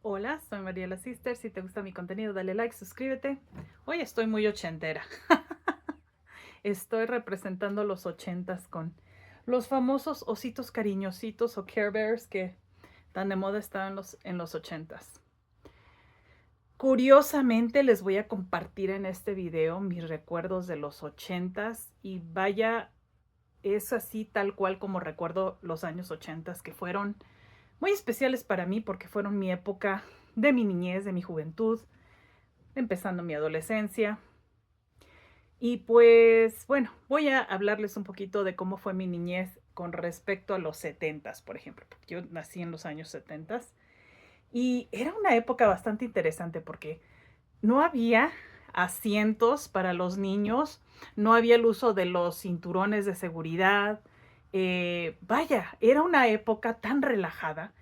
Hola, soy Mariela Sister. Si te gusta mi contenido, dale like, suscríbete. Hoy estoy muy ochentera. Estoy representando los ochentas con los famosos ositos cariñositos o Care Bears que tan de moda estaban en los ochentas. Curiosamente les voy a compartir en este video mis recuerdos de los ochentas y vaya, es así tal cual como recuerdo los años ochentas que fueron muy especiales para mí porque fueron mi época de mi niñez, de mi juventud, empezando mi adolescencia. Y pues bueno, voy a hablarles un poquito de cómo fue mi niñez con respecto a los setentas, por ejemplo. Yo nací en los años setentas y era una época bastante interesante porque no había asientos para los niños, no había el uso de los cinturones de seguridad. Vaya, era una época tan relajada.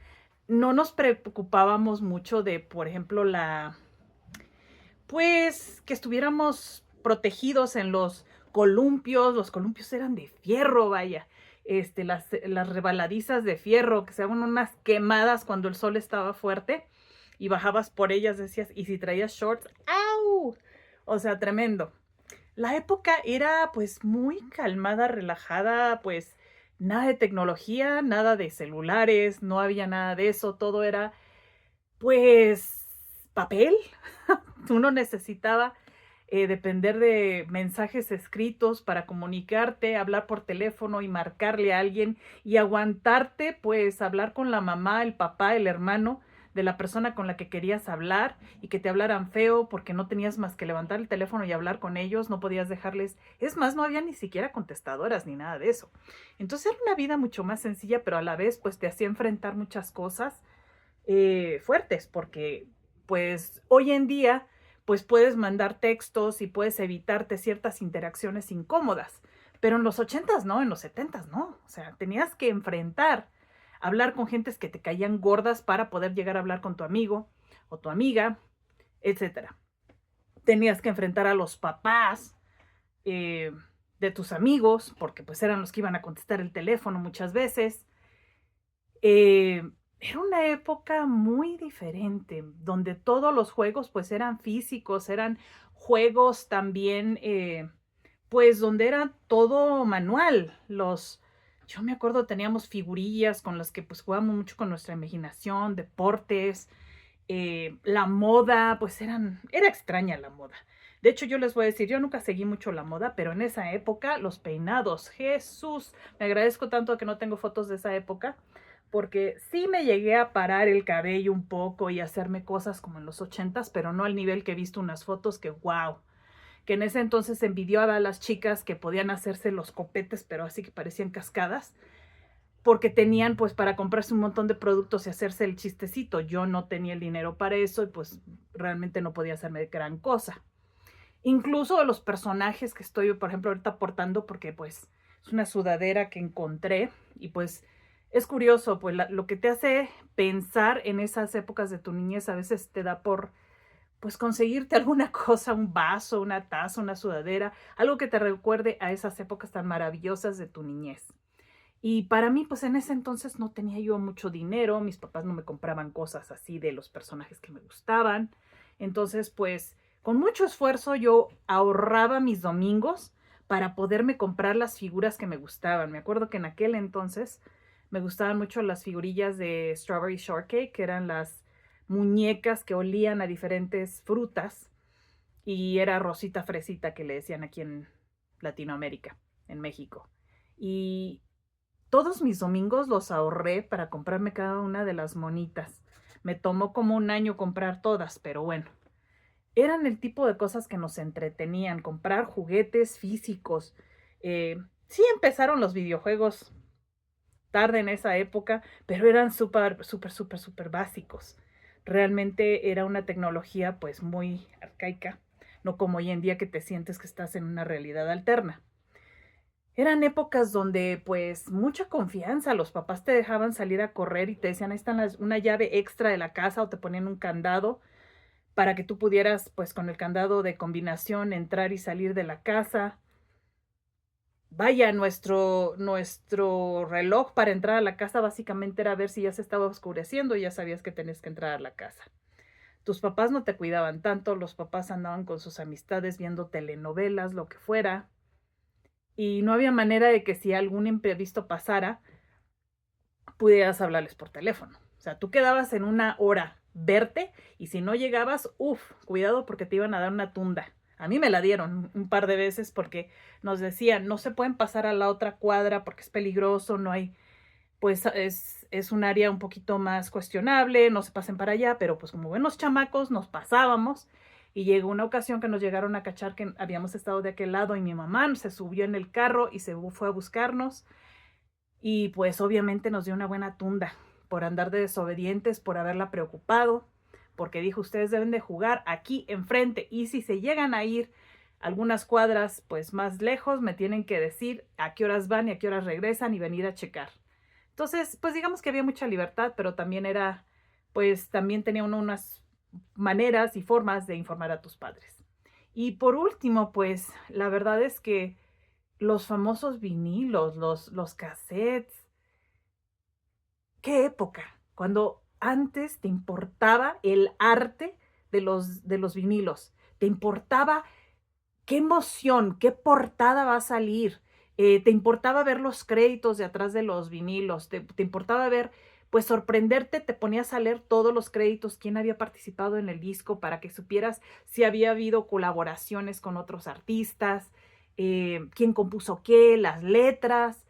No nos preocupábamos mucho de, por ejemplo, pues que estuviéramos protegidos en los columpios eran de fierro, vaya, las rebaladizas de fierro, que se daban unas quemadas cuando el sol estaba fuerte y bajabas por ellas, decías, y si traías shorts, ¡au! O sea, tremendo. La época era pues muy calmada, relajada, pues nada de tecnología, nada de celulares, no había nada de eso, todo era pues papel. Uno necesitaba depender de mensajes escritos para comunicarte, hablar por teléfono y marcarle a alguien y aguantarte, pues hablar con la mamá, el papá, el hermano de la persona con la que querías hablar y que te hablaran feo porque no tenías más que levantar el teléfono y hablar con ellos, no podías dejarles, es más, no había ni siquiera contestadoras ni nada de eso. Entonces era una vida mucho más sencilla, pero a la vez pues te hacía enfrentar muchas cosas fuertes, porque pues hoy en día pues puedes mandar textos y puedes evitarte ciertas interacciones incómodas, pero en los ochentas no, en los setentas no, o sea, tenías que enfrentar, hablar con gentes que te caían gordas para poder llegar a hablar con tu amigo o tu amiga, etcétera. Tenías que enfrentar a los papás eh, de tus amigos, porque pues eran los que iban a contestar el teléfono muchas veces. Eh, Era una época muy diferente, donde todos los juegos pues eran físicos, eran juegos también, pues donde era todo manual. Yo me acuerdo teníamos figurillas con las que pues jugábamos mucho con nuestra imaginación, deportes, la moda, pues era extraña la moda. De hecho, yo les voy a decir, yo nunca seguí mucho la moda, pero en esa época los peinados, Jesús, me agradezco tanto que no tengo fotos de esa época, porque sí me llegué a parar el cabello un poco y hacerme cosas como en los ochentas, pero no al nivel que he visto unas fotos que wow, que en ese entonces envidiaba a las chicas que podían hacerse los copetes, pero así que parecían cascadas, porque tenían pues para comprarse un montón de productos y hacerse el chistecito. Yo no tenía el dinero para eso y pues realmente no podía hacerme gran cosa. Incluso los personajes que estoy, por ejemplo, ahorita portando, porque pues es una sudadera que encontré y pues es curioso, pues lo que te hace pensar en esas épocas de tu niñez a veces te da por pues conseguirte alguna cosa, un vaso, una taza, una sudadera, algo que te recuerde a esas épocas tan maravillosas de tu niñez. Y para mí, pues en ese entonces no tenía yo mucho dinero, mis papás no me compraban cosas así de los personajes que me gustaban. Entonces, pues con mucho esfuerzo yo ahorraba mis domingos para poderme comprar las figuras que me gustaban. Me acuerdo que en aquel entonces me gustaban mucho las figurillas de Strawberry Shortcake, que eran las muñecas que olían a diferentes frutas y era Rosita Fresita que le decían aquí en Latinoamérica, en México. Y todos mis domingos los ahorré para comprarme cada una de las monitas. Me tomó como un año comprar todas, pero bueno, eran el tipo de cosas que nos entretenían, comprar juguetes físicos. Sí empezaron los videojuegos tarde en esa época, pero eran súper básicos. Realmente era una tecnología pues muy arcaica, no como hoy en día que te sientes que estás en una realidad alterna. Eran épocas donde pues mucha confianza, los papás te dejaban salir a correr y te decían, ahí está una llave extra de la casa o te ponían un candado para que tú pudieras pues con el candado de combinación entrar y salir de la casa. vaya, nuestro reloj para entrar a la casa básicamente era ver si ya se estaba oscureciendo y ya sabías que tenías que entrar a la casa. Tus papás no te cuidaban tanto, los papás andaban con sus amistades viendo telenovelas, lo que fuera, y no había manera de que si algún imprevisto pasara, pudieras hablarles por teléfono. O sea, tú quedabas en una hora verte y si no llegabas, uff, cuidado porque te iban a dar una tunda. A mí me la dieron un par de veces porque nos decían, no se pueden pasar a la otra cuadra porque es peligroso, no hay, pues es un área un poquito más cuestionable, no se pasen para allá, pero pues como buenos chamacos nos pasábamos y llegó una ocasión que nos llegaron a cachar que habíamos estado de aquel lado y mi mamá se subió en el carro y se fue a buscarnos y pues obviamente nos dio una buena tunda por andar de desobedientes, por haberla preocupado, porque dijo, ustedes deben de jugar aquí enfrente y si se llegan a ir algunas cuadras pues más lejos, me tienen que decir a qué horas van y a qué horas regresan y venir a checar. Entonces, pues digamos que había mucha libertad, pero también era, pues también tenía uno unas maneras y formas de informar a tus padres. Y por último, pues la verdad es que los famosos vinilos, los cassettes, qué época, cuando antes te importaba el arte de los vinilos, te importaba qué emoción, qué portada va a salir, te importaba ver los créditos de atrás de los vinilos, te importaba ver, pues sorprenderte, te ponías a leer todos los créditos, quién había participado en el disco para que supieras si había habido colaboraciones con otros artistas, quién compuso qué, las letras.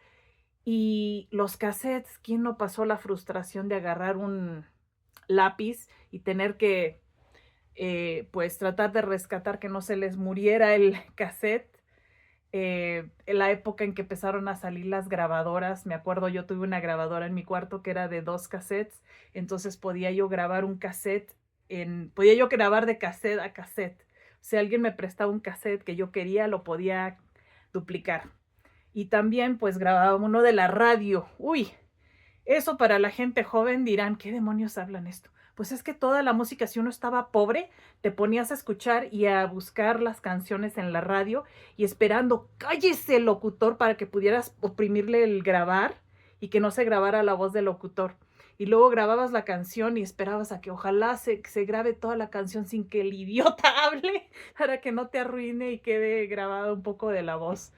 Y los cassettes, ¿quién no pasó la frustración de agarrar un lápiz y tener que, pues, tratar de rescatar que no se les muriera el cassette? En la época en que empezaron a salir las grabadoras, me acuerdo, yo tuve una grabadora en mi cuarto que era de 2 cassettes, entonces podía yo grabar un cassette podía yo grabar de cassette a cassette. Si alguien me prestaba un cassette que yo quería, lo podía duplicar. Y también, pues, grababa uno de la radio. Uy, eso para la gente joven dirán, ¿qué demonios hablan esto? Pues es que toda la música, si uno estaba pobre, te ponías a escuchar y a buscar las canciones en la radio y esperando, cállese el locutor para que pudieras oprimirle el grabar y que no se grabara la voz del locutor. Y luego grababas la canción y esperabas a que ojalá se grabe toda la canción sin que el idiota hable para que no te arruine y quede grabada un poco de la voz.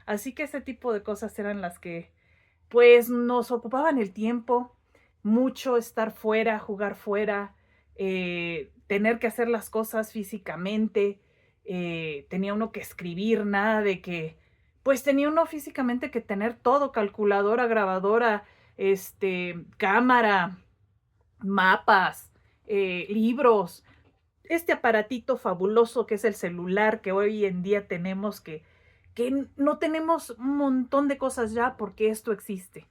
Así que ese tipo de cosas eran las que pues nos ocupaban el tiempo, mucho estar fuera, jugar fuera, tener que hacer las cosas físicamente, tenía uno que escribir, nada de que, pues tenía uno físicamente que tener todo, calculadora, grabadora, cámara, mapas, libros, este aparatito fabuloso que es el celular que hoy en día tenemos que no tenemos un montón de cosas ya porque esto existe.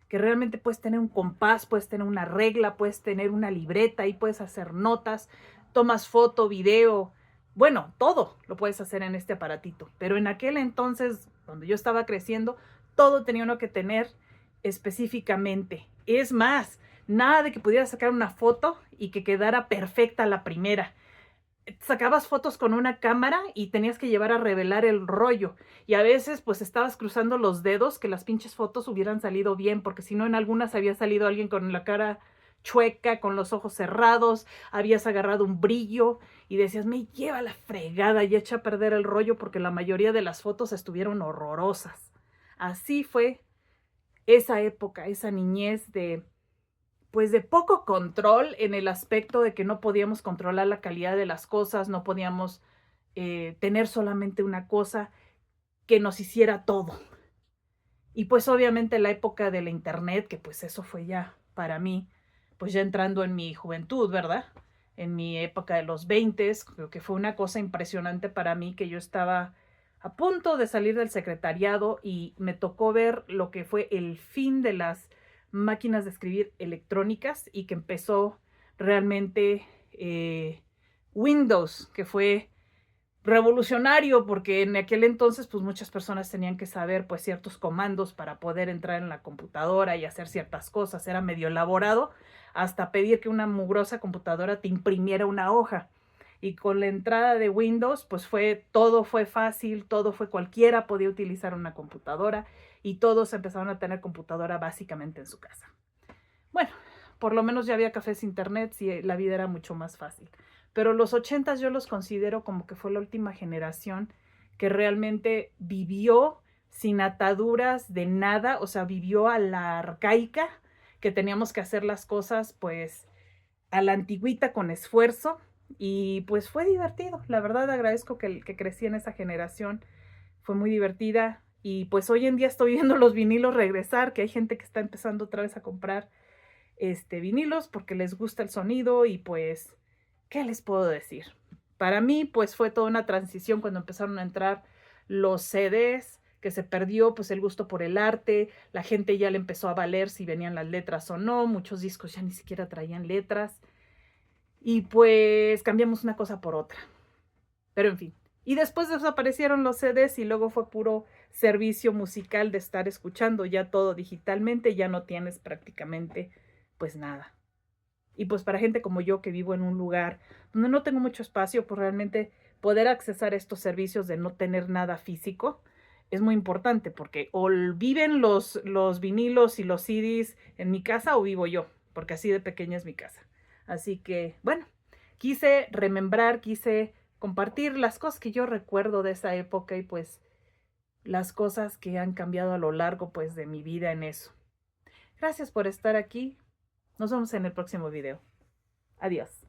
Que realmente puedes tener un compás, puedes tener una regla, puedes tener una libreta y puedes hacer notas, tomas foto, video, bueno, todo lo puedes hacer en este aparatito. Pero en aquel entonces, cuando yo estaba creciendo, todo tenía uno que tener específicamente. Es más, nada de que pudieras sacar una foto y que quedara perfecta la primera. Sacabas fotos con una cámara y tenías que llevar a revelar el rollo. Y a veces pues estabas cruzando los dedos que las pinches fotos hubieran salido bien, porque si no en algunas había salido alguien con la cara chueca, con los ojos cerrados, habías agarrado un brillo y decías, me lleva la fregada y echa a perder el rollo porque la mayoría de las fotos estuvieron horrorosas. Así fue esa época, esa niñez de pues de poco control en el aspecto de que no podíamos controlar la calidad de las cosas, no podíamos tener solamente una cosa que nos hiciera todo. Y pues obviamente la época de la internet, que pues eso fue ya para mí, pues ya entrando en mi juventud, ¿verdad? En mi época de los 20, creo que fue una cosa impresionante para mí que yo estaba a punto de salir del secretariado y me tocó ver lo que fue el fin de las máquinas de escribir electrónicas y que empezó realmente Windows, que fue revolucionario porque en aquel entonces pues muchas personas tenían que saber pues ciertos comandos para poder entrar en la computadora y hacer ciertas cosas, era medio elaborado hasta pedir que una mugrosa computadora te imprimiera una hoja. Y con la entrada de Windows, pues todo fue fácil, cualquiera podía utilizar una computadora y todos empezaron a tener computadora básicamente en su casa. Bueno, por lo menos ya había cafés internet y la vida era mucho más fácil. Pero los 80s yo los considero como que fue la última generación que realmente vivió sin ataduras de nada, o sea, vivió a la arcaica, que teníamos que hacer las cosas pues a la antigüita con esfuerzo y pues fue divertido. La verdad agradezco que crecí en esa generación, fue muy divertida y pues hoy en día estoy viendo los vinilos regresar, que hay gente que está empezando otra vez a comprar vinilos porque les gusta el sonido y pues, ¿qué les puedo decir? Para mí, pues fue toda una transición cuando empezaron a entrar los CDs, que se perdió pues el gusto por el arte, la gente ya le empezó a valer si venían las letras o no, muchos discos ya ni siquiera traían letras y pues cambiamos una cosa por otra. Pero en fin, y después desaparecieron los CDs y luego fue puro servicio musical de estar escuchando ya todo digitalmente, ya no tienes prácticamente pues nada. Y pues para gente como yo que vivo en un lugar donde no tengo mucho espacio, pues realmente poder accesar estos servicios de no tener nada físico es muy importante porque o viven los vinilos y los CDs en mi casa o vivo yo, porque así de pequeña es mi casa. Así que, bueno, quise remembrar, quise compartir las cosas que yo recuerdo de esa época y pues las cosas que han cambiado a lo largo pues de mi vida en eso. Gracias por estar aquí. Nos vemos en el próximo video. Adiós.